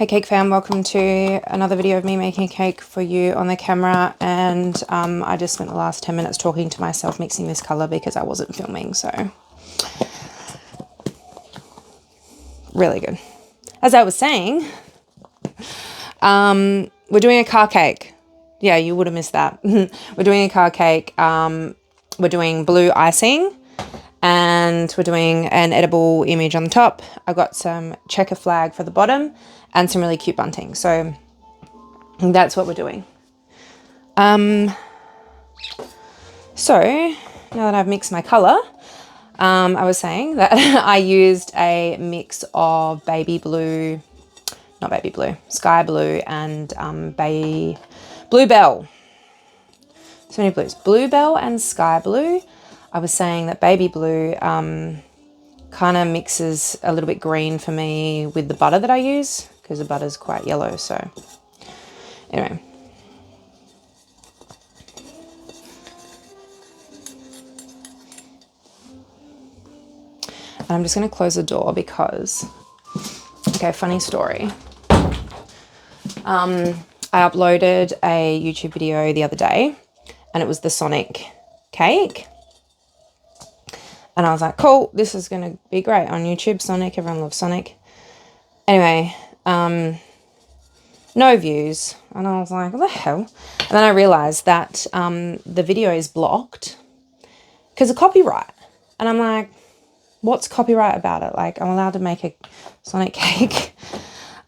Hey Cake Fam, welcome to another video of me making a cake for you on the camera, and I just spent the last 10 minutes talking to myself mixing this colour because I wasn't filming, so really good. As I was saying, we're doing a car cake. Yeah, you would have missed that. We're doing a car cake. We're doing blue icing and we're doing an edible image on the top. I've got some checker flag for the bottom and some really cute bunting. So that's what we're doing. So now that I've mixed my colour, I was saying that I used a mix of sky blue and bluebell. So many blues. Bluebell and sky blue. I was saying that baby blue kind of mixes a little bit green for me with the butter that I use because the butter's quite yellow. So anyway. And I'm just going to close the door because, okay, funny story. I uploaded a YouTube video the other day and it was the Sonic cake. And I was like, cool, this is going to be great on YouTube. Sonic, everyone loves Sonic. Anyway, no views. And I was like, what the hell? And then I realized that the video is blocked because of copyright. And I'm like, what's copyright about it? Like, I'm allowed to make a Sonic cake.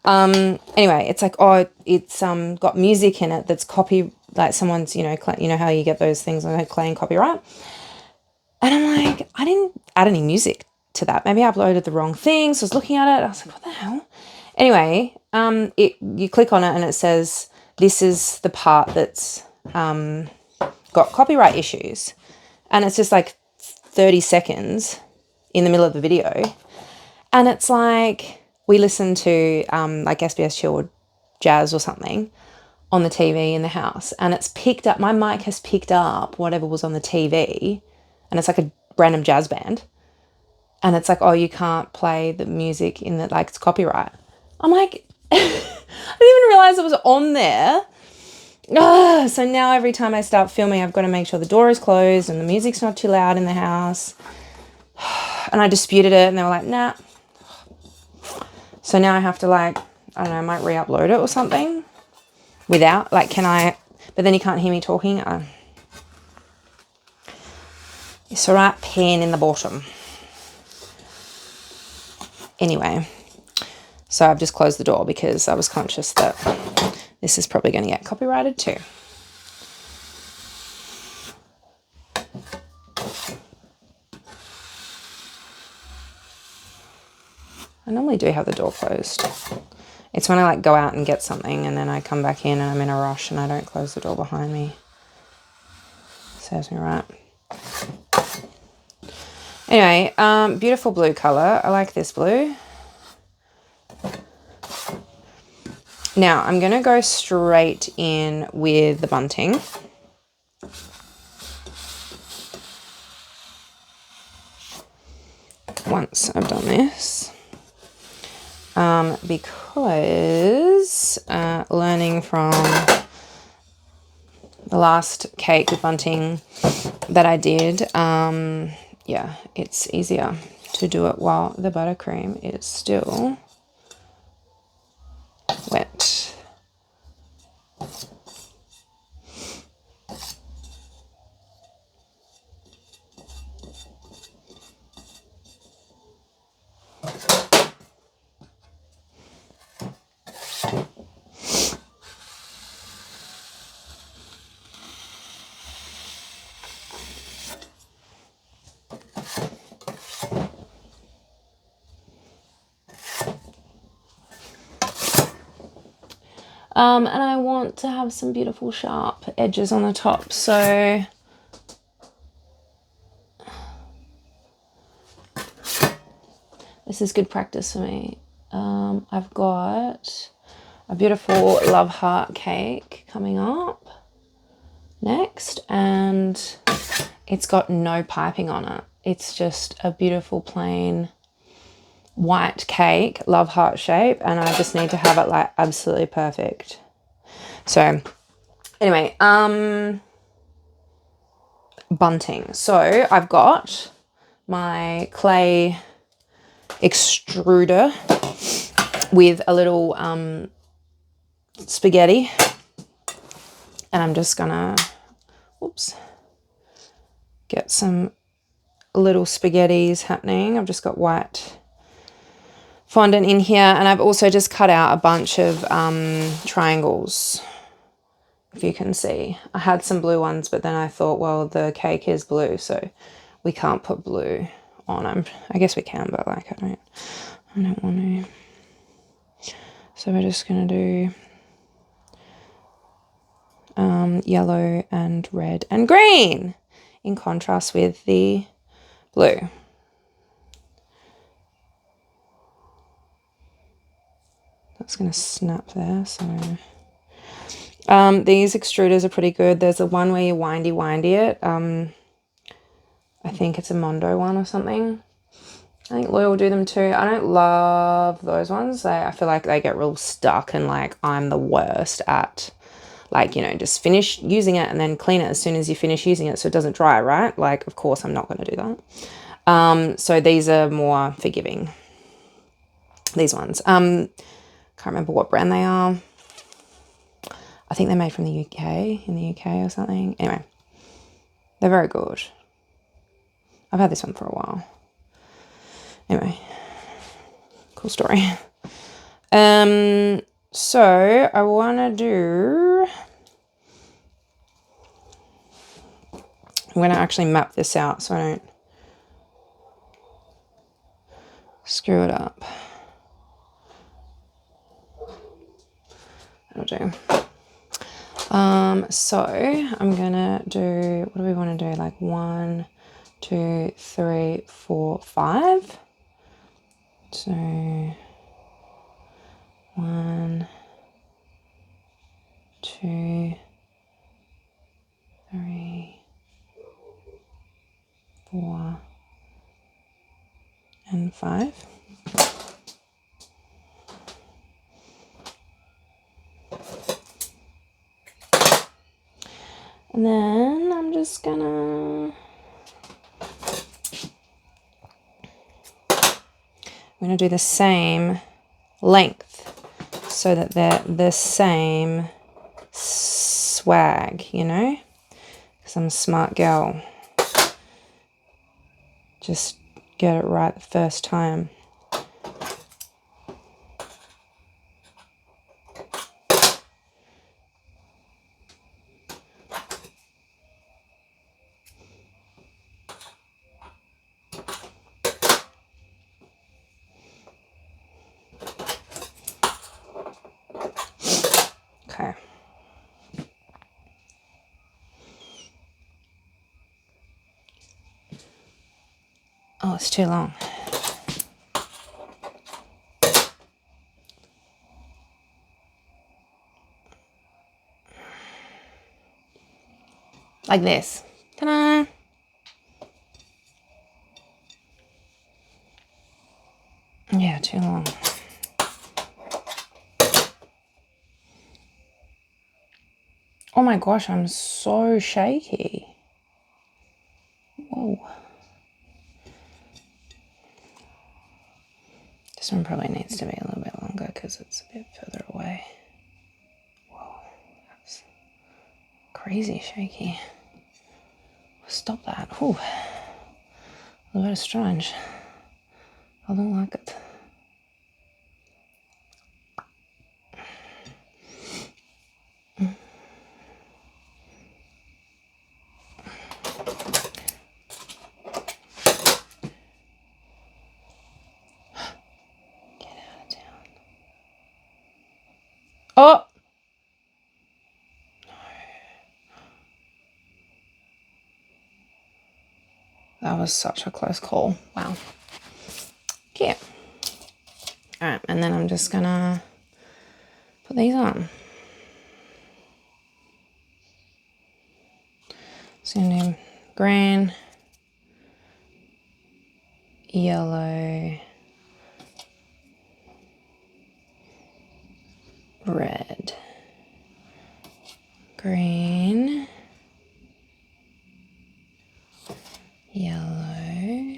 Anyway, it's like, oh, it's got music in it that's like someone's, you know how you get those things like claim copyright. And I'm like, I didn't add any music to that. Maybe I uploaded the wrong thing. So I was looking at it. I was like, what the hell? Anyway, you click on it and it says, this is the part that's got copyright issues. And it's just like 30 seconds in the middle of the video. And it's like, we listen to like SBS Chill or Jazz or something on the TV in the house. And it's picked up, my mic has picked up whatever was on the TV. And it's like a random jazz band. And it's like, oh, you can't play the music in the, like, it's copyright. I'm like, I didn't even realize it was on there. So now every time I start filming, I've got to make sure the door is closed and the music's not too loud in the house. And I disputed it and they were like, nah. So now I have to, like, I don't know, I might re-upload it or something without, like, but then you can't hear me talking. It's a right pain in the bottom. Anyway, so I've just closed the door because I was conscious that this is probably going to get copyrighted too. I normally do have the door closed. It's when I like go out and get something and then I come back in and I'm in a rush and I don't close the door behind me. Serves me right. Anyway, beautiful blue colour. I like this blue. Now, I'm going to go straight in with the bunting. Once I've done this. Because learning from the last cake with bunting that I did, yeah, it's easier to do it while the buttercream is still wet. And I want to have some beautiful sharp edges on the top, so this is good practice for me. I've got a beautiful love heart cake coming up next, and it's got no piping on it. It's just a beautiful plain white cake, love heart shape, and I just need to have it like absolutely perfect. So anyway, bunting. So I've got my clay extruder with a little spaghetti, and I'm just gonna, whoops, get some little spaghettis happening. I've just got white fondant in here, and I've also just cut out a bunch of triangles, if you can see. I had some blue ones, but then I thought, well, the cake is blue, so we can't put blue on them. I guess we can, but like I don't want to. So we're just gonna do yellow and red and green in contrast with the blue. That's going to snap there. So these extruders are pretty good. There's a one where you windy it. I think it's a Mondo one or something. I think Loy will do them too. I don't love those ones. I feel like they get real stuck, and like I'm the worst at, like, you know, just finish using it and then clean it as soon as you finish using it so it doesn't dry, right? Like, of course, I'm not going to do that. So these are more forgiving, these ones. Can't remember what brand they are. I think they're made from the UK, in the UK or something. Anyway, they're very good. I've had this one for a while. Anyway, cool story. So I want to do, I'm going to actually map this out so I don't screw it up. That'll do. So I'm gonna do, what do we want to do? Like 1, 2, 3, 4, 5. So 1, 2, 3, 4, and 5. And then I'm just gonna, do the same length so that they're the same swag, you know, because I'm a smart girl. Just get it right the first time. Okay. Oh, it's too long. Like this. Ta-da! Yeah, too long. Oh my gosh, I'm so shaky. Whoa. This one probably needs to be a little bit longer because it's a bit further away. Whoa, that's crazy shaky. Stop that. Ooh. A little bit strange. I don't like it. Oh! That was such a close call. Wow. Cute. Alright, and then I'm just gonna put these on. So I'm gonna do green, yellow, red, green, yellow,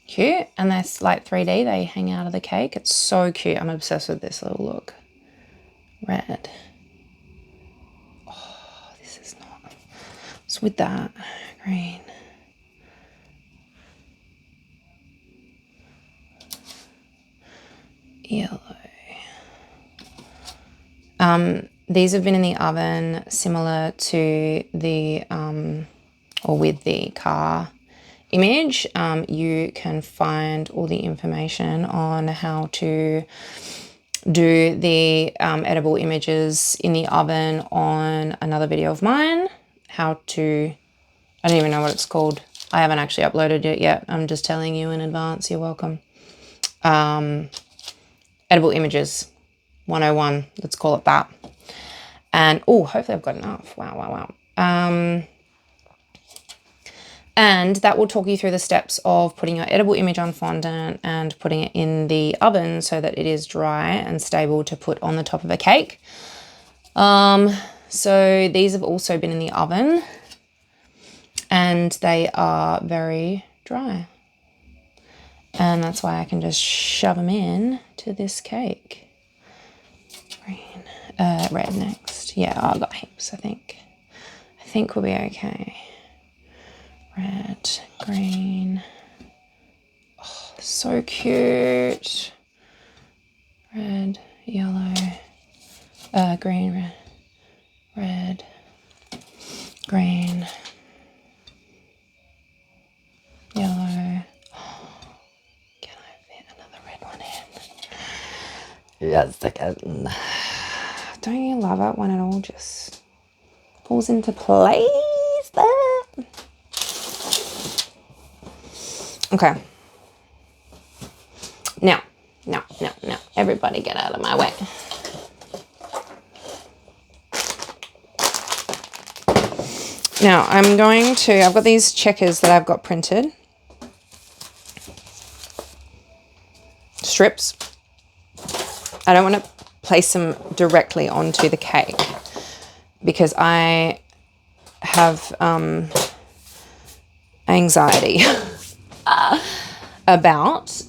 cute. And that's like 3D, they hang out of the cake. It's so cute. I'm obsessed with this little look. Red. Oh, this is not. It's with that green. Yellow. These have been in the oven similar to the, or with the car image. You can find all the information on how to do the edible images in the oven on another video of mine. How to, I don't even know what it's called. I haven't actually uploaded it yet. I'm just telling you in advance. You're welcome. Edible images 101, let's call it that. And oh, hopefully I've got enough. Wow. And that will talk you through the steps of putting your edible image on fondant and putting it in the oven so that it is dry and stable to put on the top of a cake. So these have also been in the oven and they are very dry. And that's why I can just shove them in to this cake. Green, red next. Yeah, I've got heaps, I think. I think we'll be okay. Red, green. Oh, so cute. Red, yellow, green, red, green, yellow. Can I fit another red one in? Yes, I can. Don't you love it when it all just falls into place there? Okay. Now, everybody get out of my way. Now, I've got these checkers that I've got printed. Strips. I don't want to place them directly onto the cake because I have anxiety about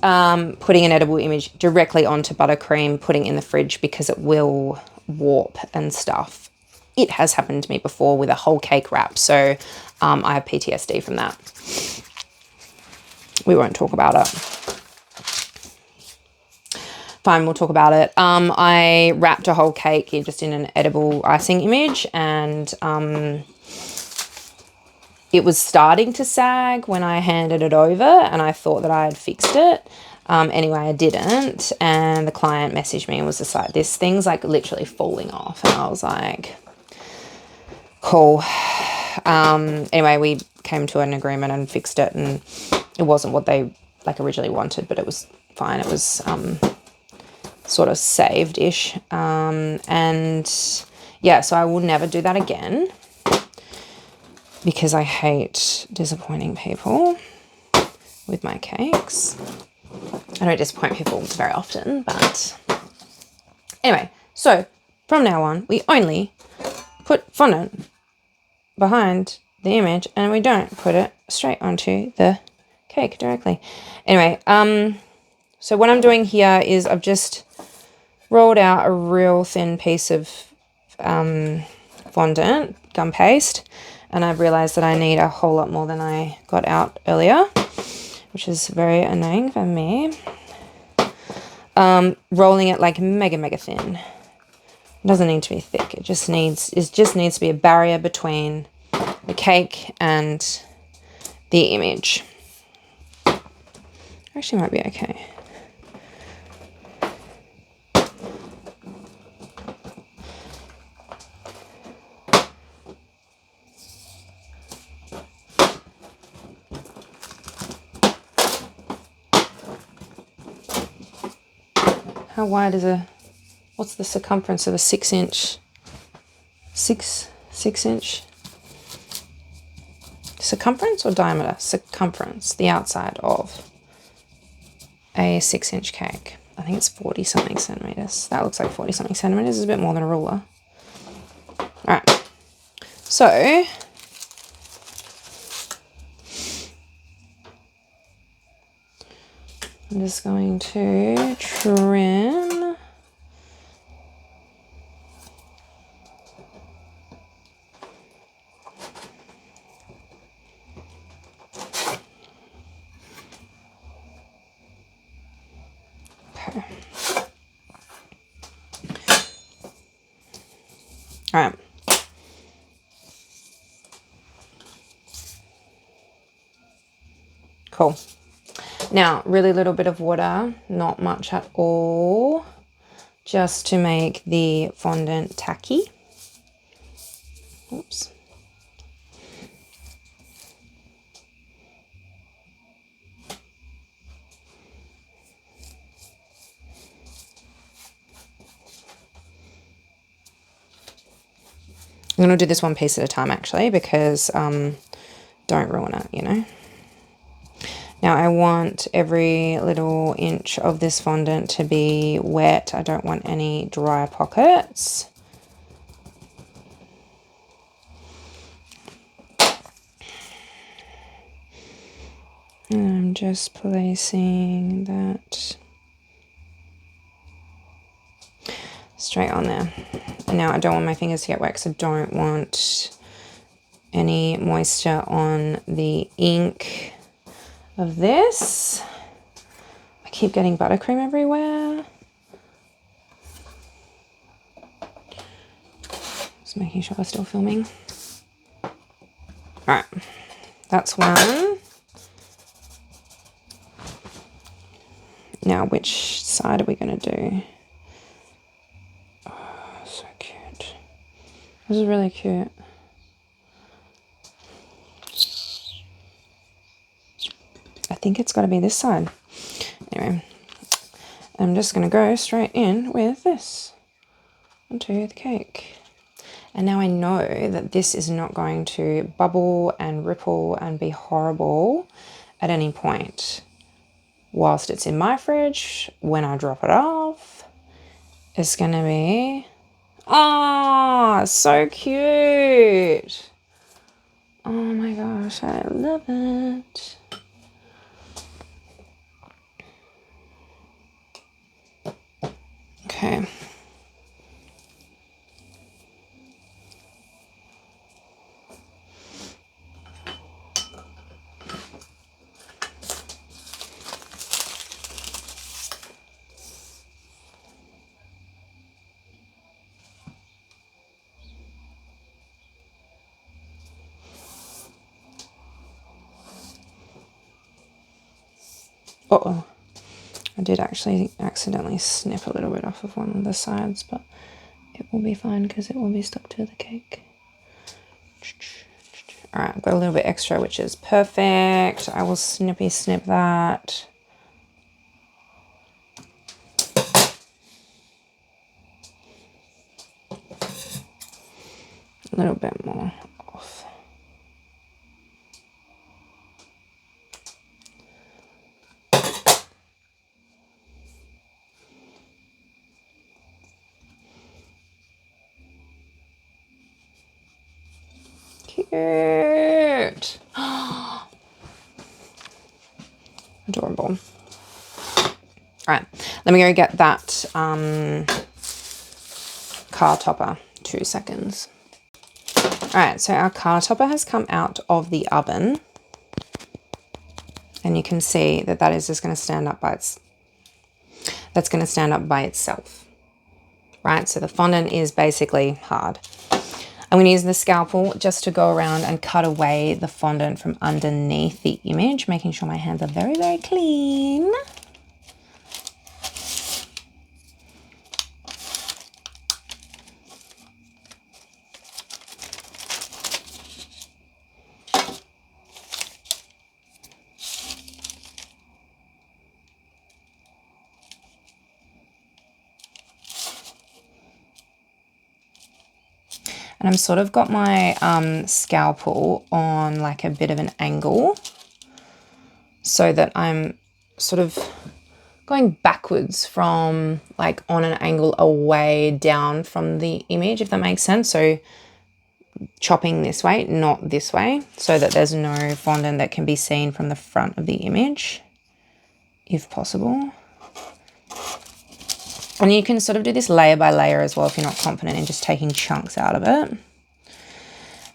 putting an edible image directly onto buttercream, putting it in the fridge because it will warp and stuff. It has happened to me before with a whole cake wrap, so I have PTSD from that. We won't talk about it. Fine, we'll talk about it. I wrapped a whole cake just in an edible icing image, and it was starting to sag when I handed it over, and I thought that I had fixed it. Anyway, I didn't, and the client messaged me and was just like, this thing's like literally falling off, and I was like, cool. Anyway, we came to an agreement and fixed it, and it wasn't what they like originally wanted, but it was fine. It was sort of saved-ish. And yeah, so I will never do that again because I hate disappointing people with my cakes. I don't disappoint people very often, but anyway, so from now on, we only put fondant behind the image and we don't put it straight onto the cake directly. Anyway, so what I'm doing here is I've just rolled out a real thin piece of fondant, gum paste, and I've realized that I need a whole lot more than I got out earlier, which is very annoying for me. Rolling it like mega thin. It doesn't need to be thick. It just needs to be a barrier between the cake and the image. Actually might be okay. How wide is what's the circumference of a 6 inch? 6 inch circumference or diameter? Circumference, the outside of a 6-inch cake. I think it's 40 something centimeters. That looks like 40 something centimeters. It's a bit more than a ruler. All right. So I'm just going to trim. Okay. All right. Cool. Now, really little bit of water, not much at all, just to make the fondant tacky. Oops. I'm going to do this one piece at a time, actually, because don't ruin it, you know. Now I want every little inch of this fondant to be wet. I don't want any dry pockets. And I'm just placing that straight on there. And now I don't want my fingers to get wet because I don't want any moisture on the ink of this. I keep getting buttercream everywhere. Just making sure we're still filming. All right, that's one. Now, which side are we going to do? Oh, so cute. This is really cute. I think it's got to be this side. Anyway, I'm just going to go straight in with this onto the cake. And now I know that this is not going to bubble and ripple and be horrible at any point. Whilst it's in my fridge, when I drop it off, it's going to be, oh, so cute. Oh my gosh, I love it. Okay. Uh-oh. I did actually accidentally snip a little bit off of one of the sides, but it will be fine because it will be stuck to the cake. All right, I've got a little bit extra, which is perfect. I will snippy snip that. A little bit more off. Cute. Adorable. All right, let me go get that car topper. 2 seconds. All right, so our car topper has come out of the oven. And you can see that that is just going to stand up by itself. Right, so the fondant is basically hard. I'm going to use the scalpel just to go around and cut away the fondant from underneath the image, making sure my hands are very, very clean. And I'm sort of got my scalpel on like a bit of an angle so that I'm sort of going backwards from like on an angle away down from the image, if that makes sense. So chopping this way, not this way, so that there's no fondant that can be seen from the front of the image, if possible. And you can sort of do this layer by layer as well if you're not confident in just taking chunks out of it.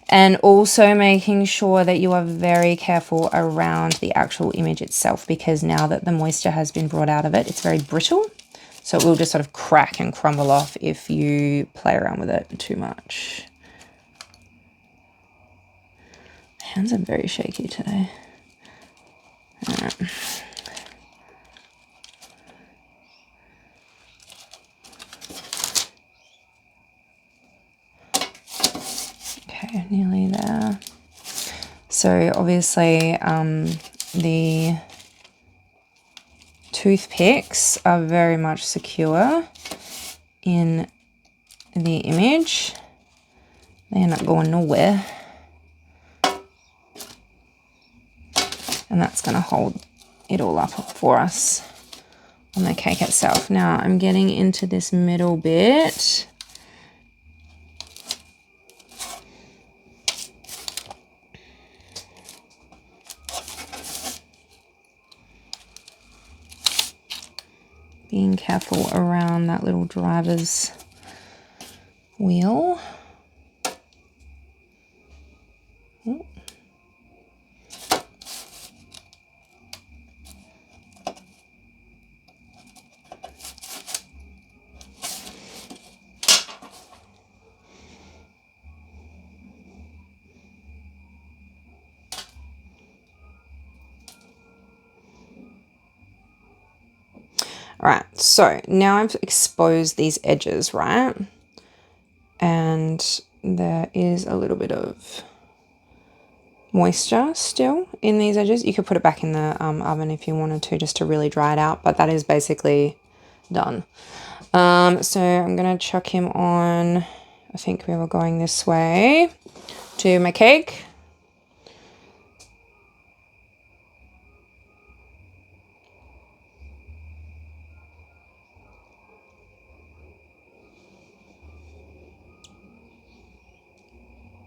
And also making sure that you are very careful around the actual image itself, because now that the moisture has been brought out of it, it's very brittle. So it will just sort of crack and crumble off if you play around with it too much. Hands are very shaky today. All right. Okay, nearly there. So obviously the toothpicks are very much secure in the image. They're not going nowhere. And that's going to hold it all up for us on the cake itself. Now I'm getting into this middle bit. Being careful around that little driver's wheel. All right, so now I've exposed these edges, right? And there is a little bit of moisture still in these edges. You could put it back in the oven if you wanted to, just to really dry it out, but that is basically done. So I'm gonna chuck him on, I think we were going this way, to my cake.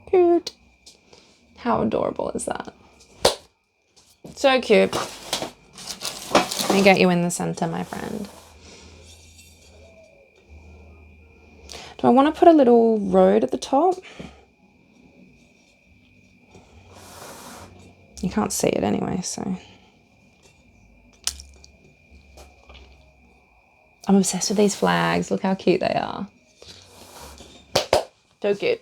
Cute. How adorable is that? So cute. Let me get you in the center, my friend. Do I want to put a little road at the top? You can't see it anyway, so. I'm obsessed with these flags. Look how cute they are. So cute.